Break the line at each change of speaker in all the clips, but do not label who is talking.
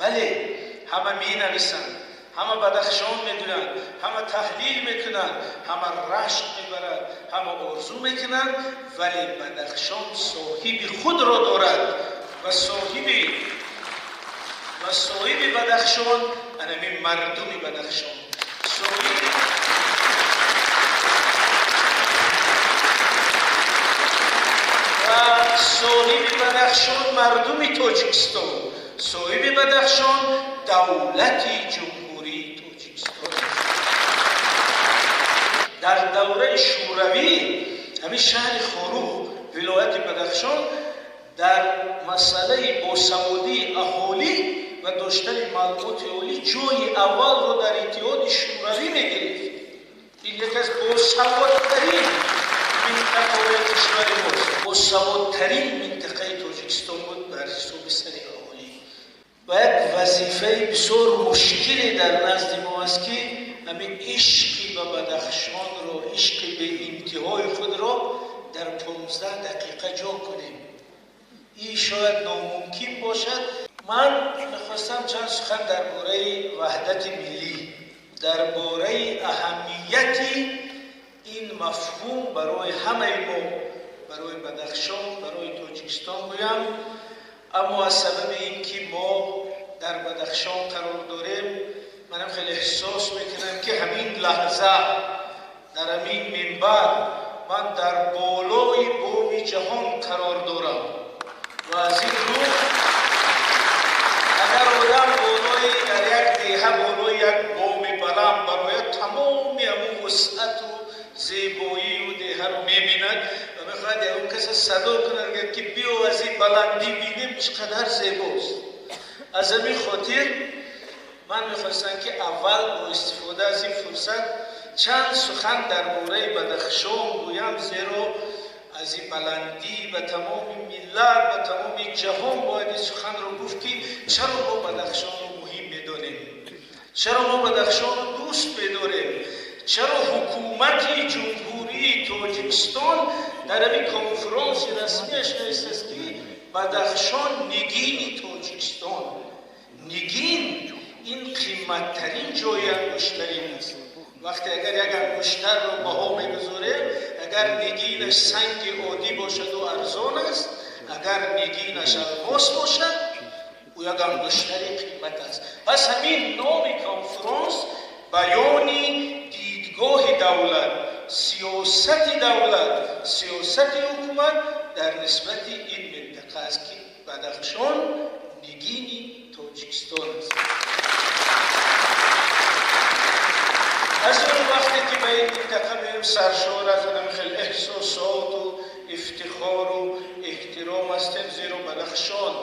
بله همه می نویسند، همه بدخشان میدونند، همه تحلیل میکنند، همه رشک میبرند، همه آرزو میکنند، ولی بدخشان صاحب خود را دارد و صاحب بدخشان انمی مردم بدخشان، صاحب بدخشان مردم تاجیکستان، صاحب بدخشان دولت جمهوری تاجیکستان. در دوره شوروی همین شهر خاروق ولایت بدخشان در مسئله باسوادی اهالی و داشتن معلومات عالی جای اول رو در اتحاد شوروی میگرفت. این یک از باسوادترین منطقه‌های کشور ماست. باسوادترین منطقه تاجیکستان بود در حساب سر اهالی. و یک وظیفه بسیار مشکلی در نزد ما است که همین عشقی به بدخشان را، عشقی به انتهای خود را در 15 دقیقه جا کنیم. این شاید ناممکن باشد. من میخواستم چند سخن درباره وحدت ملی، درباره اهمیت این مفهوم برای همه ما، برای بدخشان، برای تاجیکستان گویم. اما از سبب اینکه ما در بدخشان قرار داریم، منم خیلی احساس میکنم که همین لحظه در همین منبر من در بالای بام جهان قرار دارم و از این رو اگر آدم بالای در یک دیه بالای یک بام بلند برای تمام همون وسعت و زیبایی و دیه رو میبیند و میخواهد اون کسی صدا کنه که بیا از این بلندی بینیم چقدر زیباست. از همین خاطر من میخواستم که اول با استفاده از این فرصت چند سخن درباره بدخشان گویم، زیرا از این بلندی و تمام ملت و تمام جهان باید این سخن رو گفت که چرا ما بدخشان رو مهم میدانیم، چرا ما بدخشان رو دوست میداریم، چرا حکومت جمهوری تاجیکستان در این کنفرانس رسمیش نوشته است که بدخشان نگین تاجیکستان. نگین این قیمتترین جای انگشتری است. وقتی اگر یک انگشتر رو بها میگذاریم، اگر نگینش سنگ عادی باشد و ارزان است، اگر نگینش الماس باشد او یک انگشتری قیمت است. پس همین نام کنفرانس بیانی دیدگاه دولت، سیاست حکومت در نسبت این منطقه است که بدخشان نگین تاجیکستان است. از اون وقتی که به این منطقه میم سرشار از آدم خیلی احساسات و افتخار و احترام هستیم، زیرا بدخشان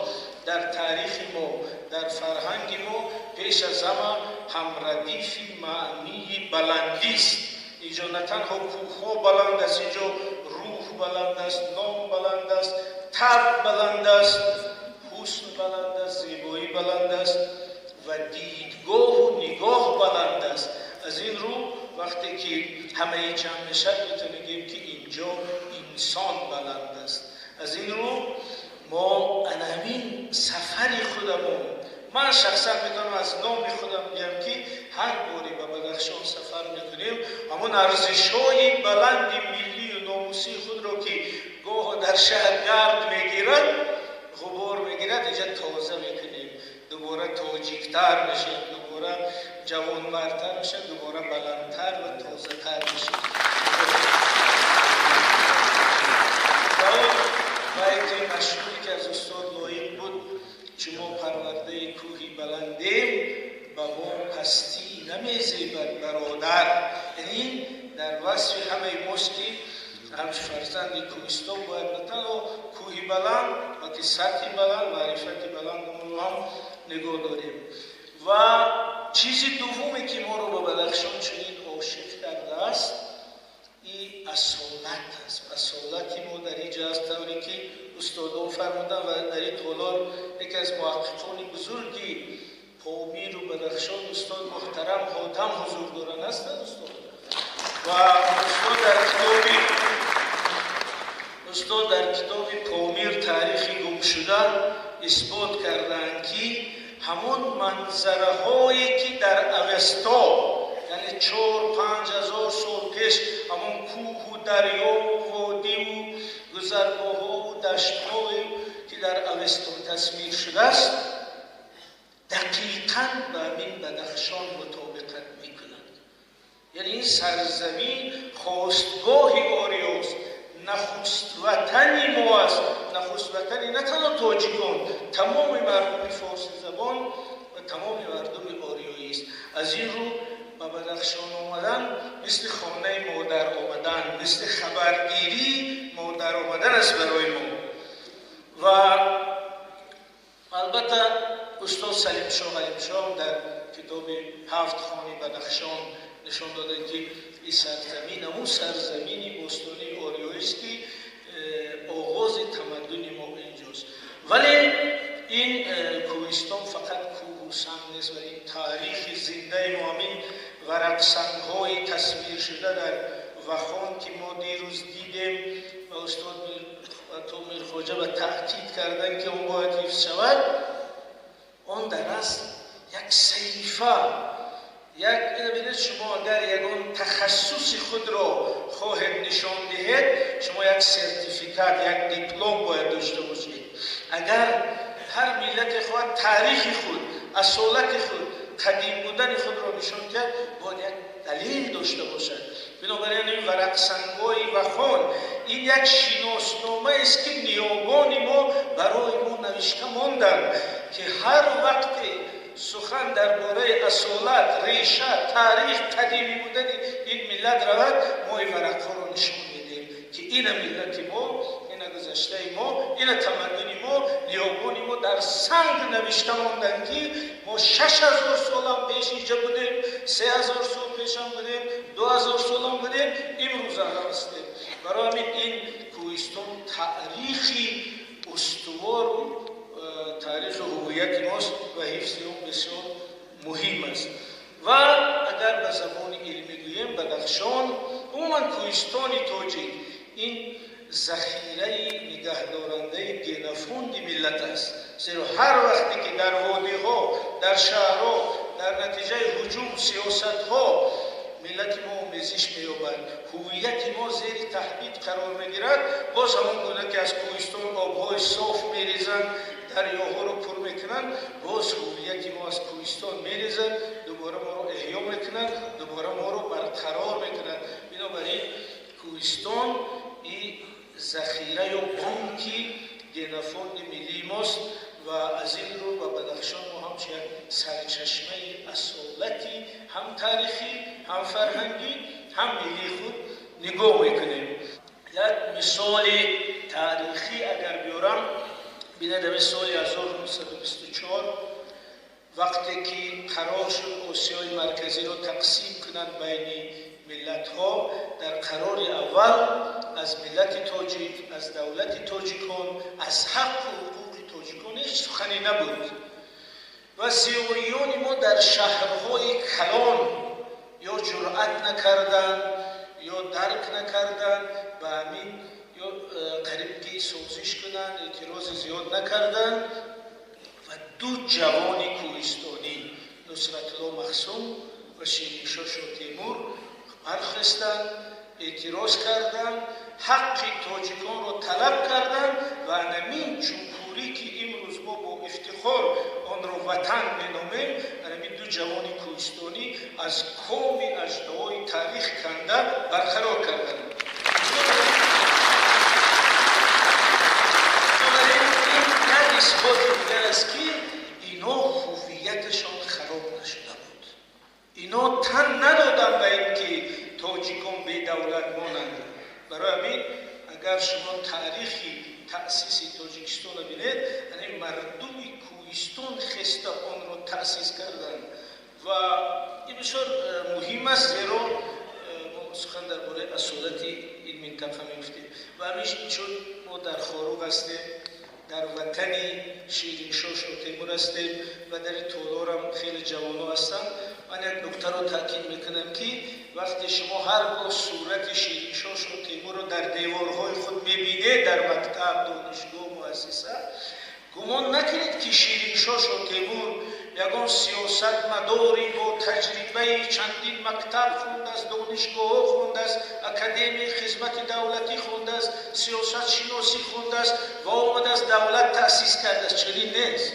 در تاریخ ما، در فرهنگ ما پیش از همه همردیف معنی بلندی است. اینجا نه تنها کوه‌ها بلند است، اینجا روح بلند است، نام بلند است، طبع بلند است، حسن بلند است، زیبایی بلند است و دیدگاه و نگاه بلند است. از این رو وقتی که همه جمع میشد میتونیم که اینجا انسان بلند است. از این رو ما انامین سفری خودمون، من شخصا میتونم از نام خودم بگم که هر باری به بدخشان سفر میکنیم همون ارزش‌های بلند ملی و ناموسی خود رو که گاه در شهر گرد میگیرد، غبار میگیرد، اینجا تازه میکنیم، دوباره تاجیکتر بشیم، دوباره جوانمردتر بشیم، دوباره بلندتر و تازه تر بشیم. باید مشهوری که از استاد لایق بود، شما پرورده کوهی بلندیم و ما پستی نمیزیبد برادر. یعنی در وصف همه ماست که هم فرزند کوهستان باید نه تنها کوهی بلند بلکه سطحی بلند، معرفت بلند هم نگاه داریم. و چیزی دومی که ما رو به بدخشان چنین عاشق کرده است این اصالت است. اصالتی ما در اینجا است، طوری که استادان فرمودن و در این تالار یکی از محققان بزرگی پامیر و بدخشان استاد محترم حاتم حضور دارن هستند استاد. و استاد در کتاب پامیر تاریخ گم شده اثبات کردند که همون منظره هایی که در اوستا، یعنی 4-5 هزار سال پیش همون کوه و دریا و وادی و گذرگاه ها و دشت هایی که در اوستا تصویر شده است دقیقاً به همین بدخشان مطابقت میکنند. یعنی این سرزمین خواستگاه آریاست، نخست وطنی ما است، نخست وطنی نه تنها تاجیکان، تمام مردم فارسی زبان و تمام مردم آریایی است. از این رو به بدخشان آمدن مثل خانه مادر آمدن، مثل خبرگیری مادر آمدن است برای ما. و البته استاد سلیم شاه در کتاب 7 خانه بدخشان نشان داده که این سرزمین همون سرزمینی باستانی آریایی است که آغاز تمدن ما اینجاست. ولی این کوهستان فقط کوه و سنگ نیست و این تاریخ زنده ما، همین ورق سنگ های تصویر شده در وخان که ما دیروز دیدیم و استاد میرخواجه به تأکید کردن که اون باید حفظ شود. آن در اصل یک صحیفه، ببینید شما اگر یگان تخصص خود را خواهد نشان دهید، شما یک سرتیفیکات، یک دیپلم باید داشته باشید. اگر هر ملت خواهد تاریخ خود، اصالت خود، قدیم بودن خود را نشان دهد، باید یک دلیل داشته باشد. بنابراین این ورق سنگ‌های وخان این یک شناسنامه است که نیاگان ما برای ما نوشته ماندند که هر وقت سخن درباره اصالت، ریشه، تاریخ، قدیمی بودن این ملت رود، ما این ورق‌ها را نشان میدیم که این ملت ما، این گذشته ما، این تمدن ما، نیاگان ما در سنگ نوشته ماندند که ما 6000 سال هم پیش اینجا بودیم، 3000 سال پیش هم بودیم، 2000 سال هم بودیم، امروز هم هستیم. برای همین این کوهستان تاریخی استوار و تاریخ هویت ماست و حفظ اون بسیار مهم است. و اگر به زبان علمی گوییم بدخشان عموما کوهستان تاجیک این ذخیره نگهدارنده گنفوند ملت است، زیرا هر وقتی که در وادی ها، در شهرها در نتیجه هجوم سیاست ها ملت ما آموزش می‌یابند، هویت ما زیر تهدید قرار می‌گیرد، باز همون گونه که از کوهستان آب‌های صاف می‌ریزند، دریاها رو پر می‌کنند، باز هویت ما از کوهستان می‌ریزند، دوباره ما رو احیا می‌کنند، دوباره ما رو برقرار می‌کنند. بنابراین کوهستان این ذخیره و بانکی گنفوند ملی ماست و از این رو به بدخشان ما هم یک سرچشمه اصالتی، هم تاریخی، هم فرهنگی، هم ملی خود نگاه میکنیم. یک مثال تاریخی اگر بیارم، بینید در سال 1924 وقتی که قرار شد آسیای مرکزی رو تقسیم کنند بین ملت ها، در قرار اول از ملت تاجیک، از دولت تاجیکان، از حق و حقوق تاجیکان هیچ سخنی نبود و زیویان ما در شهرهای کلان یا جرأت نکردند یا درک نکردند و همین یا قریب که سازش کنند، اعتراض زیاد نکردند و دو جوان کوهستانی نصرت الله مخصوم و شیرین شاه تیمور برخاستند، اعتراض کردند، حق تاجیکان را طلب کردند و همین جمهوری که امروز ما با افتخار آن را وطن مینامیم، همین دو جوان کوهستانی از کام اژدهای تاریخ کنده برقرار کردند. این اثبات دیگر است که اینا هویتشان خراب نشده بود، اینا تن ندادن به این که تاجیکان به دولت مانند. برای همین اگر شما تاریخی تأسیس تاجیکستان رو بینید، یعنی مردم کوهستان خسته آن را تأسیس کردن و این بسیار مهم است، زیرا ما سخن درباره اصالت این منطقه می‌افتیم و همیشه چون ما در خاروق هستیم، در وطن شیرین شاه تیمور هستیم و در تالار هم خیلی جوانان هستن. من یک نکته را تاکید میکنم که وقتی شما هر بار صورت شیرین شاه تیمور رو در دیوارهای خود میبینید، در مکتب، دانشگاه، مؤسسه، گمان نکنید که شیرین شاه تیمور یگان سیاستمداری با تجربه چندین مکتب خونده است، دانشگاه خونده است، اکادمی خدمت دولتی خونده است، سیاست شناسی خونده است و آمده است دولت تأسیس کرده است. چنین نیست.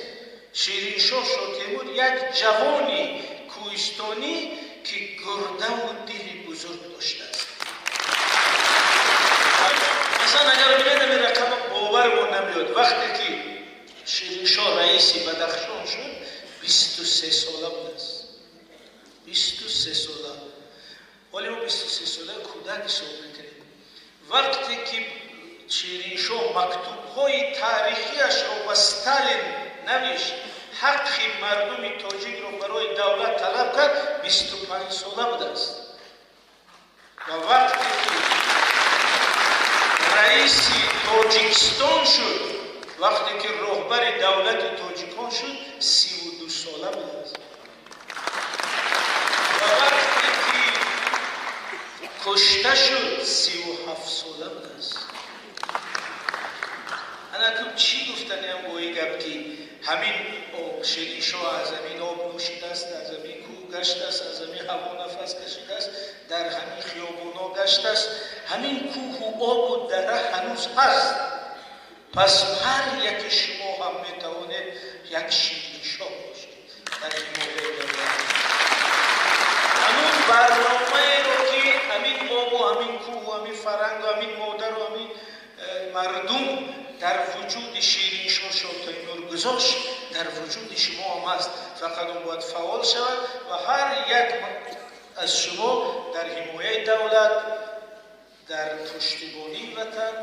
شیرین شاه تیمور یک جوانی کوهستانی که گرده و دل بزرگ داشته است. مثلا اگر ببینیم این رقم باورمون نمیاد، وقتی که شیرین شاه رئیس بدخشان شد 23 ساله بود است. 23 ساله. ولی ما 23 ساله کودک حساب میکنیم. وقتی که شیرین شاه مکتوب‌های تاریخیش را به استالین نوشت، حق مردم تاجیک را برای دولت طلب کرد، 25 ساله بود است. و وقتی که رئیس تاجیکستان شد، وقتی که رهبر دولت تاجیکان شد 32 ساله بود است. و وقتی که کشته شد 37 ساله بود است. انا تو چی گفتنی هم با این گفت که همین شیرین شاه از همین آب نوشیده است، از همین کوه گشته است، از همین هوا نفس کشیده است، در همین خیابونا گشته است، همین کوه و آب و دره هنوز هست. پس هر یک شما هم میتوانید یک شیرین شاه باشید در این موقع. همون برنامه رو که همین آب و همین کوه و همین فرنگ و همین مادر و همین مردم در وجود شیرین شاه تیمور گذاشت، در وجود شما هم است. فقط اون باید فعال شود و هر یک از شما در حمایت دولت، در پشتیبانی وطن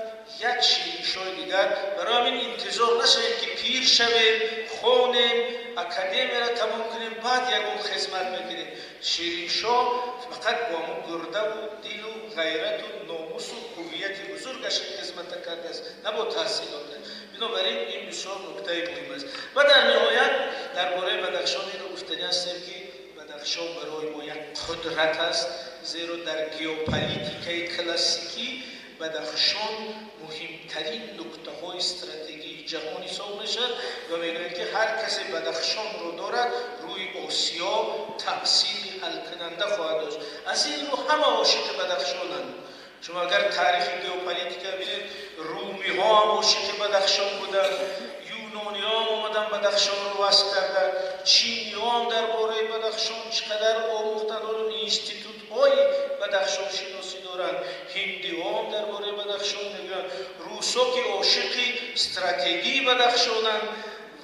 یک شیرین شاه دیگر. برای همین انتظار نشوید که پیر شویم، خونیم، اکادمی را تمام کنیم، بعد یکم خدمت بکنیم. شیرین شاه فقط با همون گرده و دل و غیرت و ناموس و هویت بزرگش خدمت کرده است، نه با تحصیلات. بنابراین این بسیار نکته مهم است. و در نهایت درباره بدخشان این رو گفتنی هستیم که بدخشان برای ما یک قدرت است، زیرا در ژئوپلیتیک کلاسیکی بدخشان مهمترین نقطه های استراتژیک جهانی حساب میشد و میگویند که هر کسی بدخشان رو دارد روی آسیا تأثیر حل کننده خواهد داشت. از این رو همه عاشق بدخشانند. شما اگر تاریخ ژئوپلیتیک ببینید، رومی ها هم عاشق بدخشان بودند، یونانی ها هم اومدن بدخشان رو وصل کردن، چینی ها هم درباره بدخشان چقدر آموختن و اینستیتوت های بدخشان شناسی دارند، هندی ها هم درباره بدخشان میگن، روسا که عاشق استراتژی بدخشانند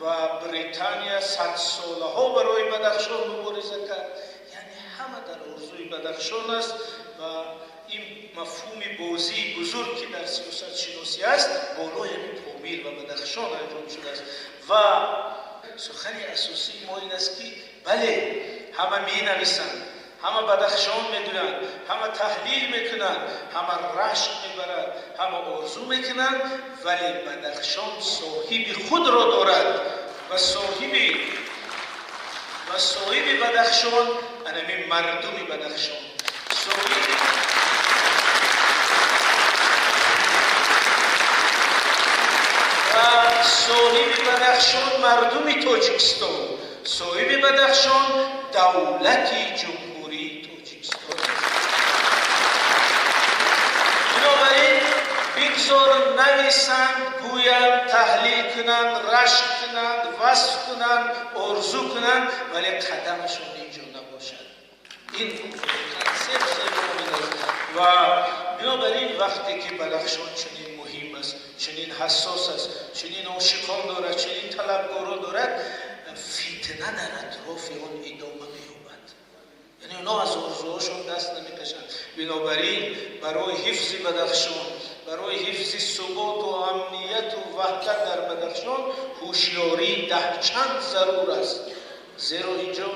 و بریتانیا 100 ساله ها برای بدخشان مبارزه کرد. یعنی همه در آرزوی بدخشان است و این مفهوم بازی بزرگ که در سیاست شناسی است بالای پامیر و بدخشان انجام شده است. و سخن اساسی ما این است که بله، همه می نویسند، همه بدخشان میدونند، همه تحلیل میکنند، همه رشک میبرند، همه آرزو میکنند، ولی بدخشان صاحب خود را دارد و صاحب بدخشان همین مردم بدخشان، صاحب بدخشان مردم تاجیکستان، صاحب بدخشان دولت جمهوری تاجیکستان. بنابراین بگذارن نویسند، گویند، تحلیل کنند، رشک کنند، وصف کنند، آرزو کنند، ولی قدمشون اینجا نباشد. این کنسپت و بنابراین وقتی که بدخشان چنین مهم است، چنین حساس است، چنین عاشقان دارد، چنین طلبکاران دارد، فتنه در اطراف آن ادامه می‌یابد. یعنی اونا از آرزوهاشون دست نمی‌کشند. بنابراین برای حفظ بدخشان، برای حفظ ثبات و امنیت و وحدت در بدخشان هوشیاری ده چند ضرور است. زیرا اینجا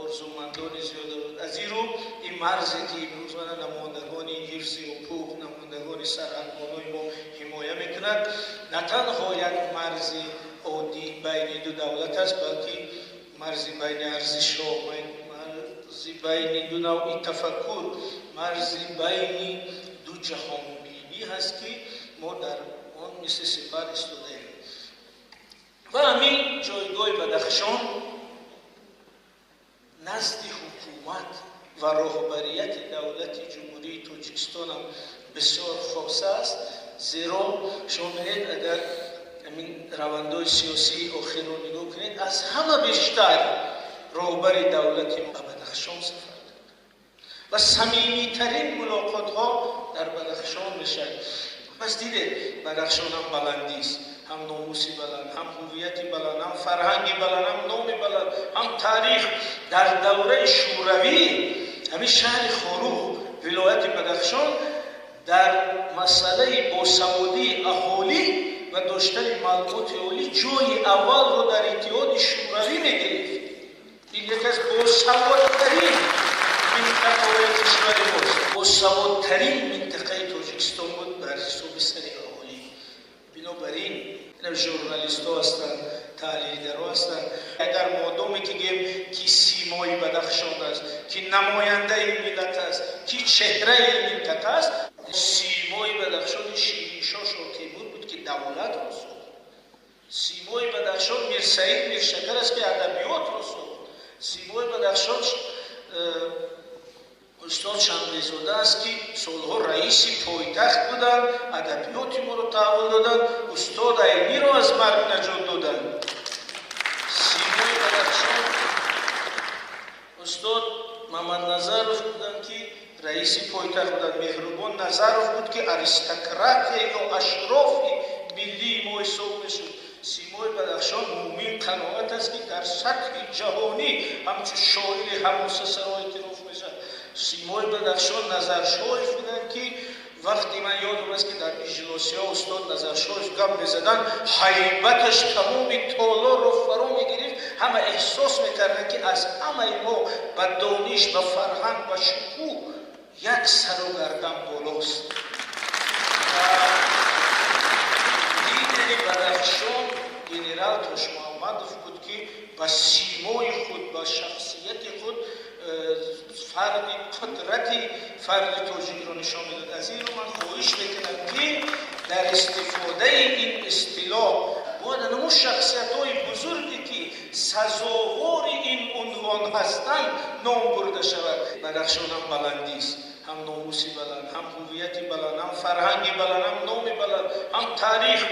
آرزومندان زیاده بود. از این رو این مرزی که امروز نمایندگان حفظ حقوق، نمایندگان سرحدبانای ما حمایه میکنند، نه تنها یک مرز عادی بین دو دولت است، بلکه مرزی بین ارزش‌ها، مرزی بین دو نوع تفکر، مرزی بین دو جهانبینی هست که ما در آن مثل سپر ایستاده‌ایم. و همین جایگاه بدخشان و رهبریت دولت جمهوری تاجیکستان هم بسیار خاص است، زیرا شما می‌بینید اگر این روندهای سیاسی آخر رو نگاه کنید از همه بیشتر رهبر دولت ما بدخشان سفر و صمیمی‌ترین ملاقات‌ها در بدخشان میشه. بس دیده بدخشان هم بلندی است، هم ناموسی بلند، هم هویتی بلند، هم فرهنگی بلند، هم نام بلند، هم تاریخ. در دوره شوروی همین شهر خاروخ ولایت بدخشان در مسئله باسوادی اهالی و داشتن معلومات اهالی جای اول رو در اتحاد شوروی میگرفت. این یکی از باسوادترین منطقه‌های کشور ماست. باسوادترین منطقه تاجیکستان بود بر حساب سر اهالی. بنابراین ژورنالیست‌ها هستند، تحلیلگرها هستند. اگر مادامی که گیم کی سیمای بدخشان است، کی نماینده این ملت است، کی چهره این منطقه است، سیمای بدخشان شیرین‌شاه شاکیپور بود که دولت را ساخت. سیمای بدخشان میر سعید میرشکر است که ادبیات را ساخت. سیمای بدخشان استاد شمریزاده است که سالها رئیس پایتخت بودند، ادبیات ما رو تحول دادند، استاد عینی را از مرگ نجات دادند. سیمای بدخشان استاد محمد نظرов بودند که رئیس پایتخت بودند. مهربان نظرов بود که اریستوکرات یا اشراف ملی ما حساب میشد. سیمای بدخشان مومن قناعت است که در سطح جهانی همچون شاعر حماسه سرا اعتراف میشه. سیمای بدخشان نظرشایف بودن که وقتی من یادم است که در اجلاس‌ها استاد نظرشایف گپ می‌زدن هیبتش تمام تالار رو فرا می‌گرفت. همه احساس می‌کردن که از همه ما به دانش و فرهنگ و شکوه یک سر و گردن بالاست. لیدر بدخشان جنرال توش محمدov بود که با سیمای خود با شخصیت خود فرد قدرتی فرد تاجیک را نشان میداد. از این رو من خواهش میکنم که در استفاده این اصطلاح باید نمو شخصیت‌های بزرگی که سزاوار این عنوان هستند نام برده شود. بدخشان هم بلندی است، هم ناموسی بلند، هم هویتی بلند، هم فرهنگی بلند، هم نام بلند، هم تاریخ.